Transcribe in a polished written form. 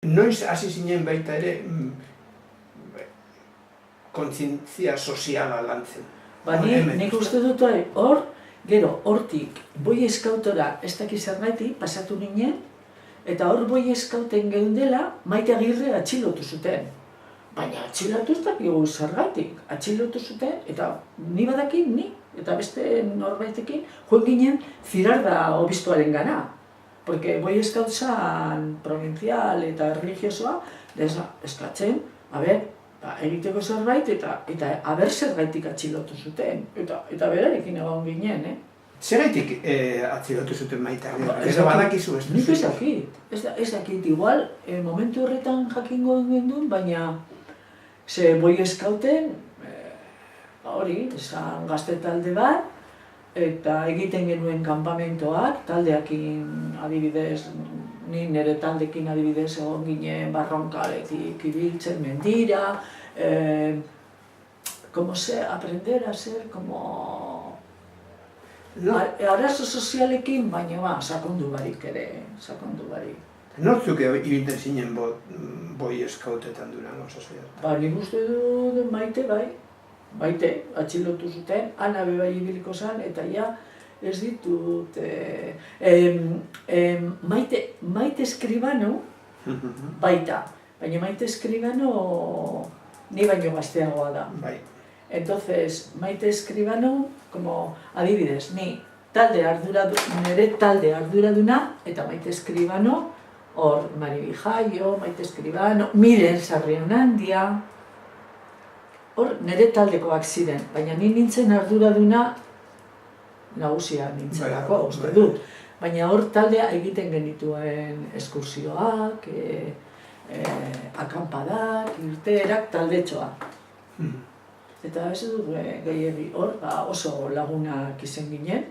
noiz hasi zinen baita ere kontzientzia soziala lantzen? Nik uste dut hor, gero, hortik, Boy Scoutora ez dakiz zerbait pasatu ninen, eta hor Boy Scouten geundela Maite Agirre atxilotu zuten. Baina atxilotu ez dakigu zergatik, atxilotu zuten, eta ni badakin, ni, eta beste norbaitekin, joan ginen Zirarda obistoaren gana. Porque Boy Scout zan provincial eta religiosoa, eskatzen, egiteko zerbait, eta aber zergaitik atxilotu zuten, eta berarekin egon ginen, Zergaitik atxilotu zuten Maite Agirre? Ez badakizu ez? Nik ez dakit, igual, momentu horretan jakingo gendun, baina Boy Scouten, hori, esan gazte talde bat, eta egiten genuen kanpamentoak, taldeakin adibidez, ni nire taldekin adibidez egon ginen Barronkaletik ibiltzen mendira, aprender a ser como arazo sozialekin, baina sakondu barik ere, sakondu barik. Nortzuk ibiltzen zinen Boy Scoutetan Durango sozial? Nik uste du Maite Maite, atxilotu zuten, Ana bai ibiliko zen, eta ja ez ditut... Maite Eskribano baita, baina Maite Eskribano ni baino gazteagoa da. Entonces, Maite Eskribano, como adibidez, nire talde arduraduna, eta Maite Eskribano, hor Maribi Jaio, Maite Eskribano, Miren Sarrionandia, hor nire taldekoak ziren, baina ni nintzen arduraduna nagusia nintzelako, uste dut. Baina hor taldea egiten genituen eskursioak, akampadak, irteerak, taldetxoak. Eta ez dut gehiagi hor, oso lagunak izen ginen.